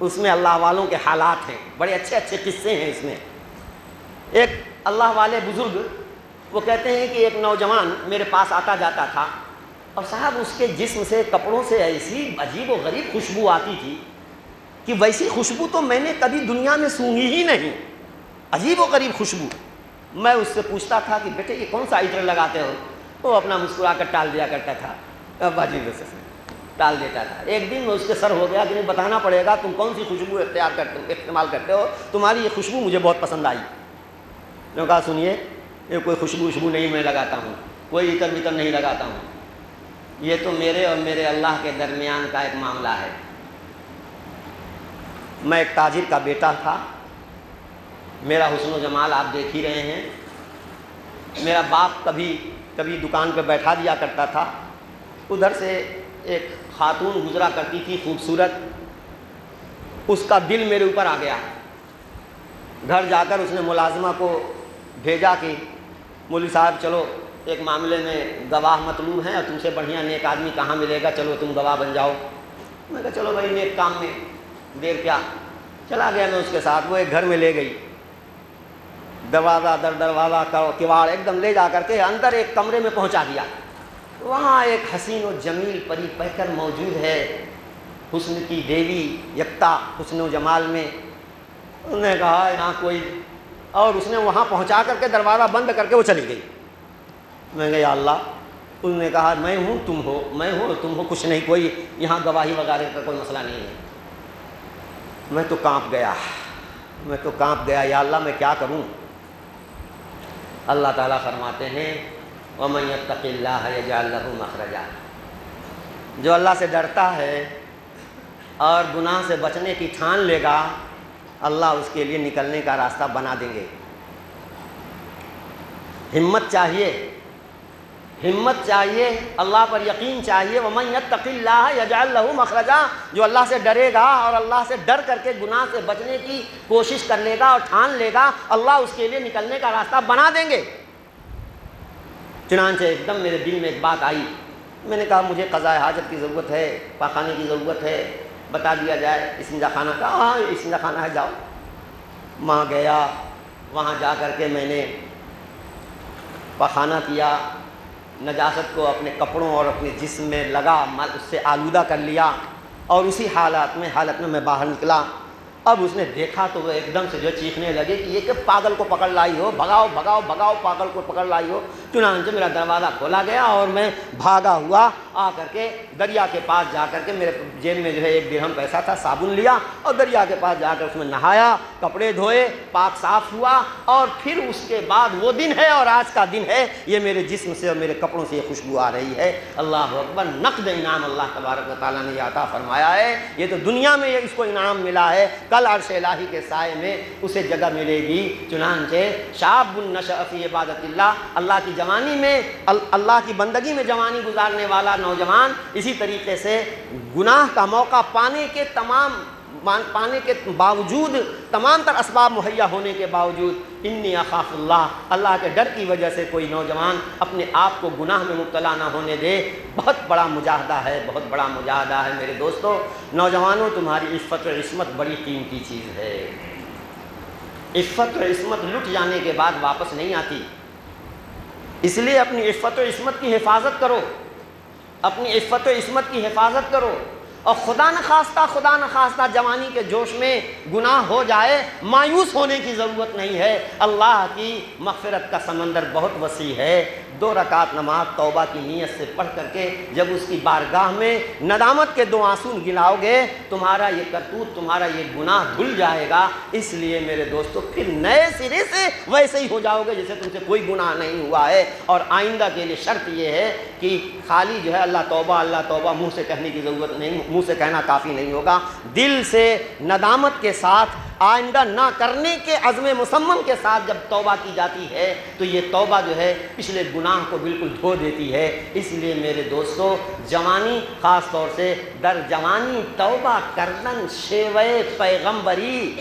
اس میں اللہ والوں کے حالات ہیں، بڑے اچھے اچھے قصے ہیں اس میں۔ ایک اللہ والے بزرگ وہ کہتے ہیں کہ ایک نوجوان میرے پاس آتا جاتا تھا، اور صاحب اس کے جسم سے، کپڑوں سے ایسی عجیب و غریب خوشبو آتی تھی کہ ویسی خوشبو تو میں نے کبھی دنیا میں سونگھی ہی نہیں، عجیب و غریب خوشبو۔ میں اس سے پوچھتا تھا کہ بیٹے یہ کون سا عطر لگاتے ہو؟ وہ اپنا مسکرا کر ٹال دیا کرتا تھا، باجی بس ٹال دیتا تھا۔ ایک دن میں اس کے سر ہو گیا کہ نہیں، بتانا پڑے گا تم کون سی خوشبو استعمال کرتے ہو، تمہاری یہ خوشبو مجھے بہت پسند آئی۔ میں نے کہا سنیے، یہ کوئی خوشبو نہیں میں لگاتا ہوں، کوئی عطر وطر نہیں لگاتا ہوں، یہ تو میرے اور میرے اللہ کے درمیان کا ایک معاملہ ہے۔ میں ایک تاجر کا بیٹا تھا، میرا حسن و جمال آپ دیکھ ہی رہے ہیں۔ میرا باپ کبھی کبھی دکان پہ بیٹھا دیا کرتا تھا، ادھر سے ایک خاتون گزرا کرتی تھی خوبصورت، اس کا دل میرے اوپر آ گیا۔ گھر جا کر اس نے ملازمہ کو بھیجا کہ مولوی صاحب چلو ایک معاملے میں گواہ مطلوب ہیں، اور تم سے بڑھیا نیک آدمی کہاں ملے گا، چلو تم گواہ بن جاؤ۔ میں کہا چلو بھائی نیک کام میں دیر کیا، چلا گیا میں اس کے ساتھ۔ وہ ایک گھر میں لے گئی، دروازہ در دروازہ کواڑ ایک دم لے جا کر کے اندر ایک کمرے میں پہنچا دیا۔ وہاں ایک حسین و جمیل پری پیکر موجود ہے، حسن کی دیوی یکتا حسن و جمال میں۔ انہوں نے کہا یہاں کوئی، اور اس نے وہاں پہنچا کر کے دروازہ بند کر کے وہ چلی گئی۔ میں کہا یا اللہ۔ انہوں نے کہا میں ہوں تم ہو، میں ہوں تم ہو، کچھ نہیں، کوئی یہاں گواہی وغیرہ کا کوئی مسئلہ نہیں ہے۔ میں تو کانپ گیا، یا اللہ میں کیا کروں۔ اللہ تعالیٰ فرماتے ہیں وَمَن يَتَّقِ اللَّهَ يَجْعَل لَّهُ مَخْرَجًا، جو اللہ سے ڈرتا ہے اور گناہ سے بچنے کی ٹھان لے گا، اللہ اس کے لیے نکلنے کا راستہ بنا دیں گے۔ ہمت چاہیے، اللہ پر یقین چاہیے۔ وَمَن يَتَّقِ اللَّهَ يَجْعَل لَّهُ مَخْرَجًا، جو اللہ سے ڈرے گا اور اللہ سے ڈر کر کے گناہ سے بچنے کی کوشش کر لے گا اور ٹھان لے گا، اللہ اس کے لیے نکلنے کا راستہ بنا دیں گے۔ چنانچہ ایک دم میرے دل میں ایک بات آئی، میں نے کہا مجھے قضاء حاجت کی ضرورت ہے، پاخانے کی ضرورت ہے، بتا دیا جائے استنجا خانہ کا۔ ہاں استنجا خانہ ہے، جاؤ۔ وہاں گیا، وہاں جا کر کے میں نے پاخانہ کیا، نجاست کو اپنے کپڑوں اور اپنے جسم میں لگا، اس سے آلودہ کر لیا، اور اسی حالت میں میں باہر نکلا۔ اب اس نے دیکھا تو وہ ایک دم سے جو چیخنے لگے کہ یہ کہ پاگل کو پکڑ لائی ہو، بھگاؤ بھگاؤ بھگاؤ، پاگل کو پکڑ لائی ہو۔ چنانچہ میرا دروازہ کھولا گیا اور میں بھاگا ہوا آ کر کے دریا کے پاس جا کر کے، میرے جیب میں جو ہے 1 درہم پیسہ تھا، صابن لیا اور دریا کے پاس جا کر اس میں نہایا، کپڑے دھوئے، پاک صاف ہوا، اور پھر اس کے بعد وہ دن ہے اور آج کا دن ہے، یہ میرے جسم سے اور میرے کپڑوں سے یہ خوشبو آ رہی ہے۔ اللہ اکبر، نقد انعام اللہ تبارک و تعالیٰ نے یہ عطا فرمایا ہے۔ یہ تو دنیا میں اس کو انعام ملا ہے، کل عرش الہی کے سائے میں اسے جگہ ملے گی۔ چنانچہ شاب نشأ فی عبادت اللہ، اللہ کی جوانی میں، اللہ کی بندگی میں جوانی گزارنے والا نوجوان، اسی طریقے سے گناہ کا موقع پانے کے باوجود، تمام تر اسباب مہیا ہونے کے باوجود، انی اخاف اللہ، اللہ کے ڈر کی وجہ سے کوئی نوجوان اپنے آپ کو گناہ میں مبتلا نہ ہونے دے، بہت بڑا مجاہدہ ہے، بہت بڑا مجاہدہ ہے۔ میرے دوستو، نوجوانوں، تمہاری عفت و عصمت بڑی قیمتی چیز ہے۔ عفت و عصمت لٹ جانے کے بعد واپس نہیں آتی، اس لیے اپنی عفت و عصمت کی حفاظت کرو، اپنی عفت و عصمت کی حفاظت کرو، اور خدا نخواستہ جوانی کے جوش میں گناہ ہو جائے، مایوس ہونے کی ضرورت نہیں ہے، اللہ کی مغفرت کا سمندر بہت وسیع ہے۔ 2 رکعت نماز توبہ کی نیت سے پڑھ کر کے جب اس کی بارگاہ میں ندامت کے 2 آنسو گلاؤ گے، تمہارا یہ کرتوت، تمہارا یہ گناہ دھل جائے گا۔ اس لیے میرے دوستو پھر نئے سرے سے ویسے ہی ہو جاؤ گے جیسے تم سے کوئی گناہ نہیں ہوا ہے۔ اور آئندہ کے لیے شرط یہ ہے کہ خالی جو ہے اللہ توبہ منہ سے کہنے کی ضرورت نہیں، منہ سے کہنا کافی نہیں ہوگا، دل سے ندامت کے ساتھ آئندہ نہ کرنے کے عزم مصمم کے ساتھ جب توبہ کی جاتی ہے تو یہ توبہ جو ہے پچھلے گناہ کو بالکل دھو دیتی ہے۔ اس لیے میرے دوستو جوانی خاص طور سے در جوانی توبہ کردن شیوے پیغمبری،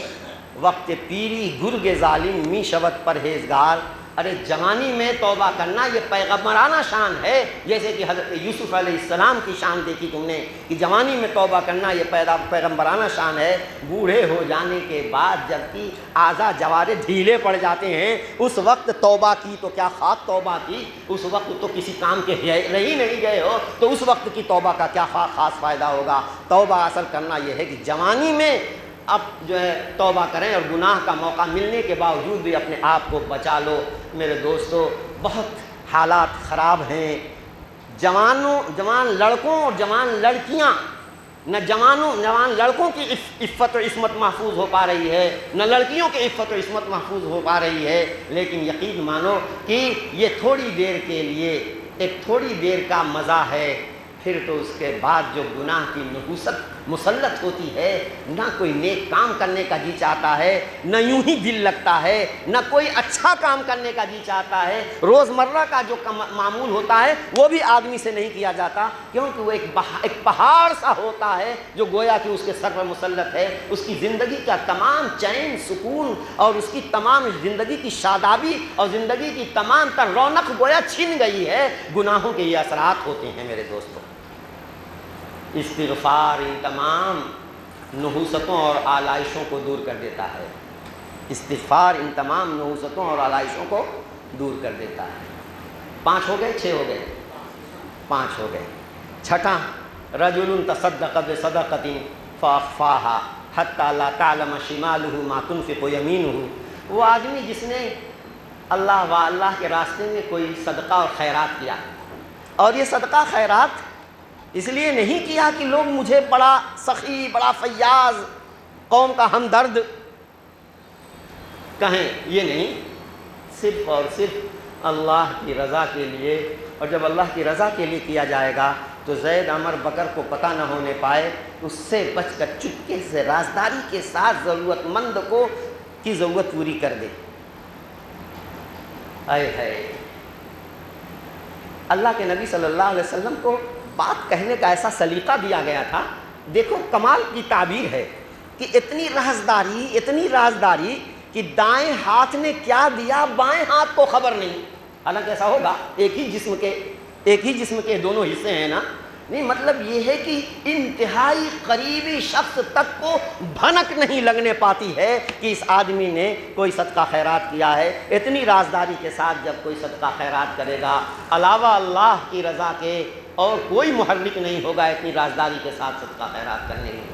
وقت پیری گرگ ظالم می شود پرہیزگار۔ ارے جوانی میں توبہ کرنا یہ پیغمبرانہ شان ہے، جیسے کہ حضرت یوسف علیہ السلام کی شان دیکھی تم نے کہ جوانی میں توبہ کرنا یہ پیغمبرانہ شان ہے۔ بوڑھے ہو جانے کے بعد جب کہ اعضاء جوارح ڈھیلے پڑ جاتے ہیں، اس وقت توبہ کی تو کیا خاک توبہ کی، اس وقت تو کسی کام کے رہی نہیں گئے ہو، تو اس وقت کی توبہ کا کیا خاص فائدہ ہوگا۔ توبہ اصل کرنا یہ ہے کہ جوانی میں اب جو ہے توبہ کریں، اور گناہ کا موقع ملنے کے باوجود بھی اپنے آپ کو بچا لو۔ میرے دوستو بہت حالات خراب ہیں، جوان لڑکوں اور جوان لڑکیاں، نہ جوان لڑکوں کی عفت و عصمت محفوظ ہو پا رہی ہے، نہ لڑکیوں کی عفت و عصمت محفوظ ہو پا رہی ہے۔ لیکن یقین مانو کہ یہ تھوڑی دیر کے لیے ایک تھوڑی دیر کا مزہ ہے، پھر تو اس کے بعد جو گناہ کی نحوست مسلط ہوتی ہے، نہ کوئی نیک کام کرنے کا جی چاہتا ہے، نہ یوں ہی دل لگتا ہے، نہ کوئی اچھا کام کرنے کا جی چاہتا ہے۔ روزمرہ کا جو معمول ہوتا ہے وہ بھی آدمی سے نہیں کیا جاتا، کیونکہ وہ ایک پہاڑ سا ہوتا ہے جو گویا کہ اس کے سر پر مسلط ہے۔ اس کی زندگی کا تمام چین سکون اور اس کی تمام زندگی کی شادابی اور زندگی کی تمام تر رونق گویا چھن گئی ہے۔ گناہوں کے یہ اثرات ہوتے ہیں میرے دوستوں۔ استغفار ان تمام نحوستوں اور آلائشوں کو دور کر دیتا ہے، استغفار ان تمام نحوستوں اور آلائشوں کو دور کر دیتا ہے۔ 5 ہو گئے، 6 ہو گئے، 5 ہو گئے۔ چھٹا، رجل تصدق بصدقۃ فاخفاها حتی لا تعلم شمالہ ما تنفق یمینہ، وہ آدمی جس نے اللہ کے راستے میں کوئی صدقہ اور خیرات کیا، اور یہ صدقہ خیرات اس لیے نہیں کیا کہ لوگ مجھے بڑا سخی، بڑا فیاض، قوم کا ہمدرد کہیں، یہ نہیں، صرف اور صرف اللہ کی رضا کے لیے۔ اور جب اللہ کی رضا کے لیے کیا جائے گا تو زید عمر بکر کو پتہ نہ ہونے پائے، اس سے بچ کر چپکے سے رازداری کے ساتھ ضرورت مند کی ضرورت پوری کر دے۔ اے ہے اللہ کے نبی صلی اللہ علیہ وسلم کو بات کہنے کا ایسا سلیقہ دیا گیا تھا، دیکھو کمال کی تعبیر ہے کہ اتنی رازداری کہ دائیں ہاتھ نے کیا دیا بائیں ہاتھ کو خبر نہیں۔ حالانکہ ایسا ہوگا، ایک ہی جسم کے دونوں حصے ہیں نا، نہیں، مطلب یہ ہے کہ انتہائی قریبی شخص تک کو بھنک نہیں لگنے پاتی ہے کہ اس آدمی نے کوئی صدقہ خیرات کیا ہے۔ اتنی رازداری کے ساتھ جب کوئی صدقہ خیرات کرے گا، علاوہ اللہ کی رضا کے اور کوئی محرک نہیں ہوگا اتنی رازداری کے ساتھ صدقہ خیرات کرنے میں۔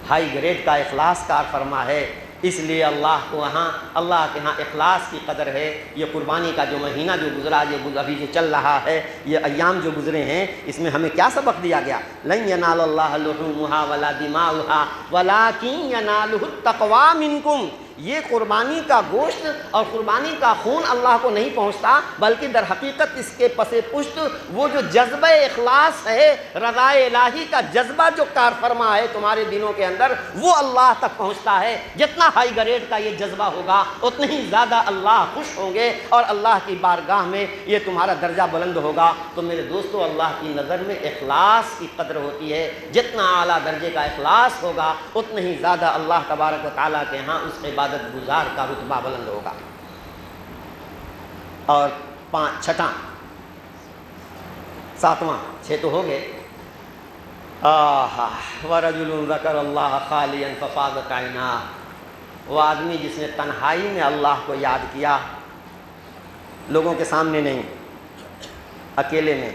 ہائی گریڈ کا اخلاص کار فرما ہے، اس لیے اللہ کے ہاں اخلاص کی قدر ہے۔ یہ قربانی کا جو مہینہ جو گزرا، یہ ابھی جو چل رہا ہے، یہ ایام جو گزرے ہیں، اس میں ہمیں کیا سبق دیا گیا؟ لن ینال اللہ لحومها ولا دماؤها ولکن ینالہ التقوی منکم۔ یہ قربانی کا گوشت اور قربانی کا خون اللہ کو نہیں پہنچتا، بلکہ در حقیقت اس کے پس پشت وہ جو جذبہ اخلاص ہے، رضا الہی کا جذبہ جو کار فرما ہے تمہارے دلوں کے اندر، وہ اللہ تک پہنچتا ہے۔ جتنا ہائی گریڈ کا یہ جذبہ ہوگا اتنے ہی زیادہ اللہ خوش ہوں گے اور اللہ کی بارگاہ میں یہ تمہارا درجہ بلند ہوگا۔ تو میرے دوستو، اللہ کی نظر میں اخلاص کی قدر ہوتی ہے، جتنا اعلیٰ درجے کا اخلاص ہوگا اتنا ہی زیادہ اللہ تبارک و تعالیٰ کے ہاں اس عبادت گزار کا رتبہ بلند ہوگا۔ اور 6واں 7واں 6 تو ہو گئے۔ وَرَجُلٌ ذَكَرَ اللَّهَ خَالِيًا فَفَاضَتْ عَيْنَاهُ، وہ آدمی جس نے تنہائی میں اللہ کو یاد کیا، لوگوں کے سامنے نہیں، اکیلے میں۔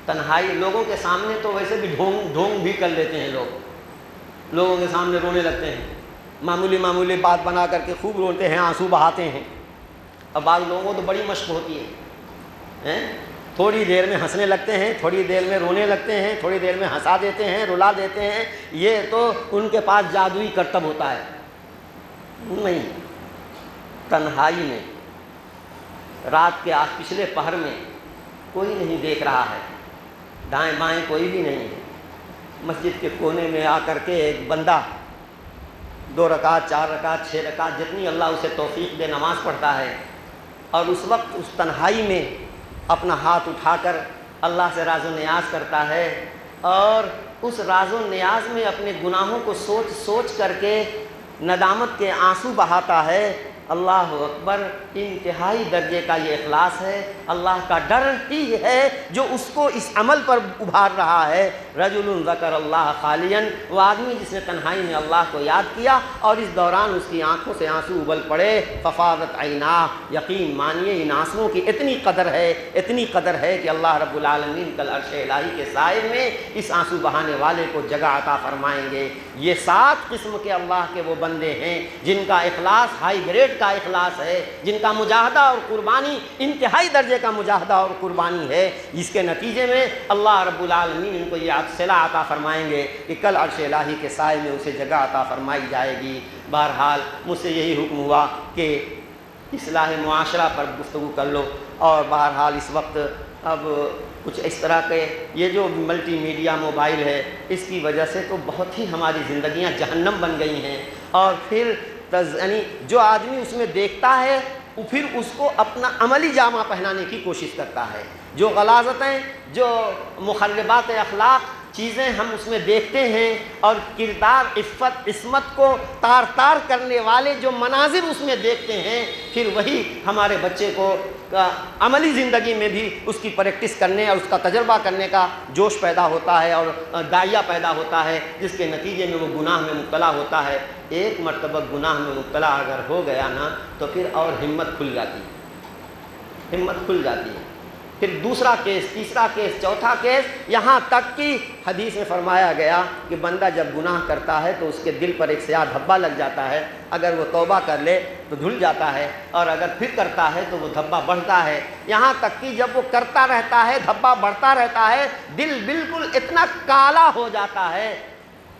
تنہائی لوگوں کے سامنے تو ویسے بھی ڈھونگ بھی کر لیتے ہیں، لوگوں کے سامنے رونے لگتے ہیں، معمولی معمولی بات بنا کر کے خوب روتے ہیں، آنسو بہاتے ہیں۔ اب بعض لوگوں کو تو بڑی مشق ہوتی ہے، تھوڑی دیر میں ہنسنے لگتے ہیں، تھوڑی دیر میں رونے لگتے ہیں، تھوڑی دیر میں ہنسا دیتے ہیں، رلا دیتے ہیں۔ یہ تو ان کے پاس جادوئی کرتب ہوتا ہے۔ نہیں، تنہائی میں رات کے پچھلے پہر میں کوئی نہیں دیکھ رہا ہے، دائیں بائیں کوئی بھی نہیں ہے، مسجد کے کونے میں آ کر کے ایک بندہ 2 رکعت 4 رکعت 6 رکعت جتنی اللہ اسے توفیق دے نماز پڑھتا ہے، اور اس وقت اس تنہائی میں اپنا ہاتھ اٹھا کر اللہ سے راز و نیاز کرتا ہے، اور اس راز و نیاز میں اپنے گناہوں کو سوچ سوچ کر کے ندامت کے آنسو بہاتا ہے۔ اللہ اکبر، انتہائی درجے کا یہ اخلاص ہے، اللہ کا ڈر ہی ہے جو اس کو اس عمل پر ابھار رہا ہے۔ رجل ذکر اللہ خالیا، وہ آدمی جس نے تنہائی میں اللہ کو یاد کیا اور اس دوران اس کی آنکھوں سے آنسو ابل پڑے، ففاضت عیناہ، یقین مانیے ان آنسوؤں کی اتنی قدر ہے کہ اللہ رب العالمین کل عرش الہی کے سائے میں اس آنسو بہانے والے کو جگہ عطا فرمائیں گے۔ یہ 7 قسم کے اللہ کے وہ بندے ہیں جن کا اخلاص ہائی گریڈ کا اخلاص ہے، جن کا مجاہدہ اور قربانی انتہائی درجے کا مجاہدہ اور قربانی ہے، جس کے نتیجے میں اللہ رب العالمین ان کو یہ صلہ عطا فرمائیں گے کہ کل عرش الہی کے سائے میں اسے جگہ عطا فرمائی جائے گی۔ بہرحال مجھ سے یہی حکم ہوا کہ اصلاح معاشرہ پر گفتگو کر لو، اور بہرحال اس وقت اب کچھ اس طرح کے یہ جو ملٹی میڈیا موبائل ہے، اس کی وجہ سے تو بہت ہی ہماری زندگیاں جہنم بن گئی ہیں، اور پھر یعنی جو آدمی اس میں دیکھتا ہے وہ پھر اس کو اپنا عملی جامہ پہنانے کی کوشش کرتا ہے۔ جو غلاظتیں، جو مخربات اخلاق چیزیں ہم اس میں دیکھتے ہیں، اور کردار عفت عصمت کو تار تار کرنے والے جو مناظر اس میں دیکھتے ہیں، پھر وہی ہمارے بچے کو عملی زندگی میں بھی اس کی پریکٹس کرنے اور اس کا تجربہ کرنے کا جوش پیدا ہوتا ہے اور داعیہ پیدا ہوتا ہے، جس کے نتیجے میں وہ گناہ میں مبتلا ہوتا ہے۔ ایک مرتبہ گناہ میں مبتلا اگر ہو گیا نا تو پھر اور ہمت کھل جاتی ہے، پھر دوسرا کیس، تیسرا کیس، چوتھا کیس، یہاں تک کہ حدیث میں فرمایا گیا کہ بندہ جب گناہ کرتا ہے تو اس کے دل پر ایک سیاہ دھبا لگ جاتا ہے، اگر وہ توبہ کر لے تو دھل جاتا ہے، اور اگر پھر کرتا ہے تو وہ دھبا بڑھتا ہے، یہاں تک کہ جب وہ کرتا رہتا ہے دھبا بڑھتا رہتا ہے، دل بالکل اتنا کالا ہو جاتا ہے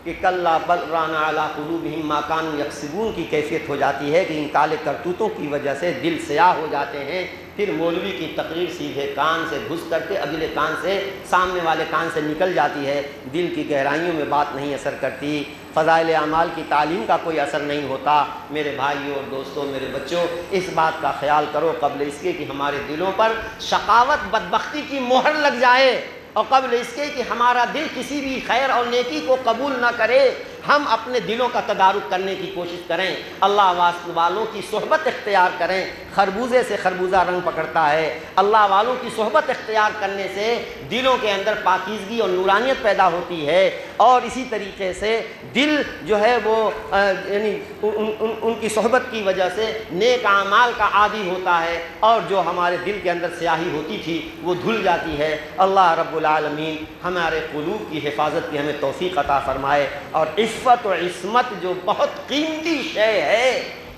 کہ کلا بل ران علی قلوبہم ما کانوا یکسبون کی کیفیت ہو جاتی ہے کہ ان کالے کرتوتوں کی وجہ سے دل سیاہ ہو جاتے ہیں۔ پھر مولوی کی تقریر سیدھے کان سے گھس کر کے اگلے کان سے سامنے والے کان سے نکل جاتی ہے، دل کی گہرائیوں میں بات نہیں اثر کرتی، فضائل اعمال کی تعلیم کا کوئی اثر نہیں ہوتا۔ میرے بھائیوں اور دوستوں، میرے بچوں، اس بات کا خیال کرو قبل اس کے کہ ہمارے دلوں پر شقاوت بدبختی کی مہر لگ جائے، اور قبل اس کے کہ ہمارا دل کسی بھی خیر اور نیکی کو قبول نہ کرے، ہم اپنے دلوں کا تدارک کرنے کی کوشش کریں، اللہ والوں کی صحبت اختیار کریں۔ خربوزے سے خربوزہ رنگ پکڑتا ہے، اللہ والوں کی صحبت اختیار کرنے سے دلوں کے اندر پاکیزگی اور نورانیت پیدا ہوتی ہے، اور اسی طریقے سے دل جو ہے وہ یعنی ان کی صحبت کی وجہ سے نیک اعمال کا عادی ہوتا ہے، اور جو ہمارے دل کے اندر سیاہی ہوتی تھی وہ دھل جاتی ہے۔ اللہ رب العالمین ہمارے قلوب کی حفاظت کی ہمیں توفیق عطا فرمائے، اور عفت و عصمت جو بہت قیمتی شے ہے،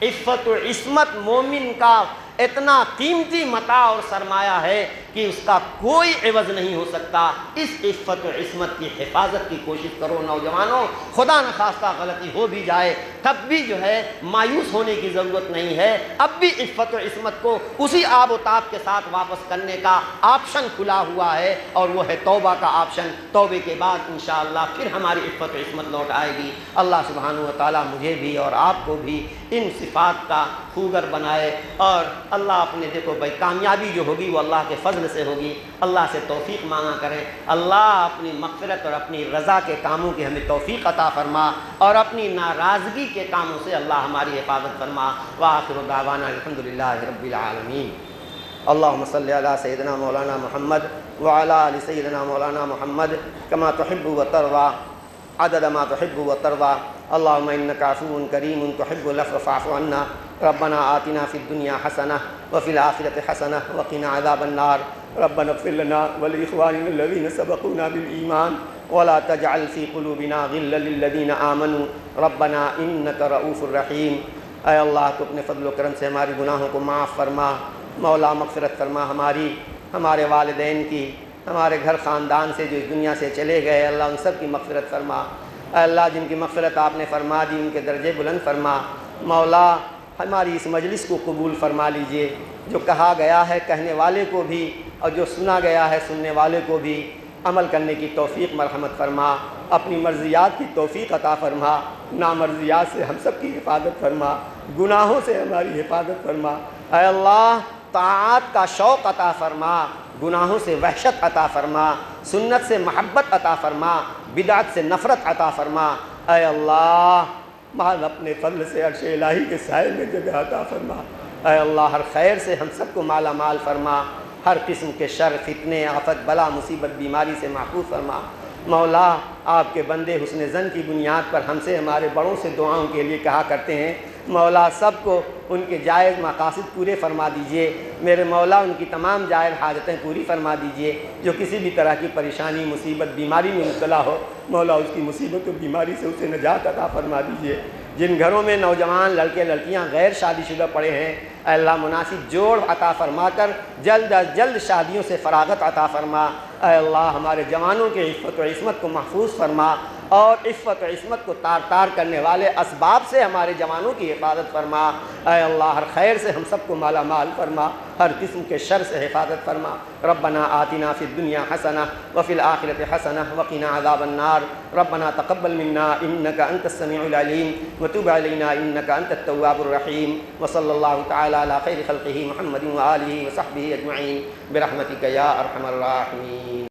عفت و عصمت مومن کا اتنا قیمتی متاع اور سرمایہ ہے کہ اس کا کوئی عوض نہیں ہو سکتا۔ اس عفت و عصمت کی حفاظت کی کوشش کرو نوجوانوں، خدا نخواستہ غلطی ہو بھی جائے تب بھی جو ہے مایوس ہونے کی ضرورت نہیں ہے، اب بھی عفت و عصمت کو اسی آب و تاب کے ساتھ واپس کرنے کا آپشن کھلا ہوا ہے، اور وہ ہے توبہ کا آپشن۔ توبے کے بعد انشاءاللہ پھر ہماری عفت و عصمت لوٹ آئے گی۔ اللہ سبحانہ و تعالیٰ مجھے بھی اور آپ کو بھی ان صفات کا خوگر بنائے، اور اللہ اپنے دیکھو بھائی کامیابی جو ہوگی وہ اللہ کے فضل سے ہوگی، اللہ سے توفیق مانگا کریں، اللہ اپنی مغفرت اور اپنی رضا کے کاموں کی ہمیں توفیق عطا فرما، اور اپنی ناراضگی کے کاموں سے اللہ ہماری حفاظت فرما۔ وآخر دعوانا الحمدللہ رب العالمین۔ اللہم صلی علی سیدنا مولانا محمد وعلی آل سیدنا مولانا محمد کما تحب و ترضی عدد ما تحب و ترضی اللهم إنك عفو كريم تحب العفو فاعف عنا ربنا آتنا في الدنيا حسنة وفي الآخرة حسنة وقنا عذاب النار ربنا اغفر لنا ولإخواننا الذين سبقونا بالإيمان ولا تجعل في قلوبنا غلا للذين آمنوا ربنا إنك رؤوف رحيم۔ اے اللہ تو اپنے فضل و کرم سے ہماری گناہوں کو معاف فرما، مولا مغفرت فرما ہماری، ہمارے والدین کی، ہمارے گھر خاندان سے جو اس دنیا سے چلے گئے، اللہ ان سب کی مغفرت فرما۔ اے اللہ جن کی مغفرت آپ نے فرما دی ان کے درجے بلند فرما۔ مولا ہماری اس مجلس کو قبول فرما لیجئے، جو کہا گیا ہے کہنے والے کو بھی اور جو سنا گیا ہے سننے والے کو بھی عمل کرنے کی توفیق مرحمت فرما، اپنی مرضیات کی توفیق عطا فرما، نامرضیات سے ہم سب کی حفاظت فرما، گناہوں سے ہماری حفاظت فرما۔ اے اللہ طاعات کا شوق عطا فرما، گناہوں سے وحشت عطا فرما، سنت سے محبت عطا فرما، بدعت سے نفرت عطا فرما۔ اے اللہ محض اپنے فضل سے عرش الہی کے سائے میں جگہ عطا فرما۔ اے اللہ ہر خیر سے ہم سب کو مالا مال فرما، ہر قسم کے شر، فتنے، آفت، بلا، مصیبت، بیماری سے محفوظ فرما۔ مولا آپ کے بندے حسن ظن کی بنیاد پر ہم سے ہمارے بڑوں سے دعاؤں کے لیے کہا کرتے ہیں، مولا سب کو ان کے جائز مقاصد پورے فرما دیجئے۔ میرے مولا ان کی تمام جائز حاجتیں پوری فرما دیجئے۔ جو کسی بھی طرح کی پریشانی، مصیبت، بیماری میں مبتلا ہو، مولا اس کی مصیبت و بیماری سے اسے نجات عطا فرما دیجئے۔ جن گھروں میں نوجوان لڑکے لڑکیاں غیر شادی شدہ پڑے ہیں، اے اللہ مناسب جوڑ عطا فرما کر جلد از جلد شادیوں سے فراغت عطا فرما۔ اے اللہ ہمارے جوانوں کے عفت و عصمت کو محفوظ فرما اور عفت و عصمت کو تار تار کرنے والے اسباب سے ہمارے جوانوں کی حفاظت فرما۔ اے اللہ ہر خیر سے ہم سب کو مالا مال فرما، ہر قسم کے شر سے حفاظت فرما۔ ربنا آتنا فی الدنیا حسنہ وفی الآخرۃ حسنہ وقنا عذاب النار۔ ربنا تقبل منا انک انت السمیع العلیم وتب علینا انک انت التواب الرحیم۔ وصلی اللہ تعالی علی خیر خلقہ محمد وآلہ وصحبہ اجمعین برحمتک یا ارحم الراحمین۔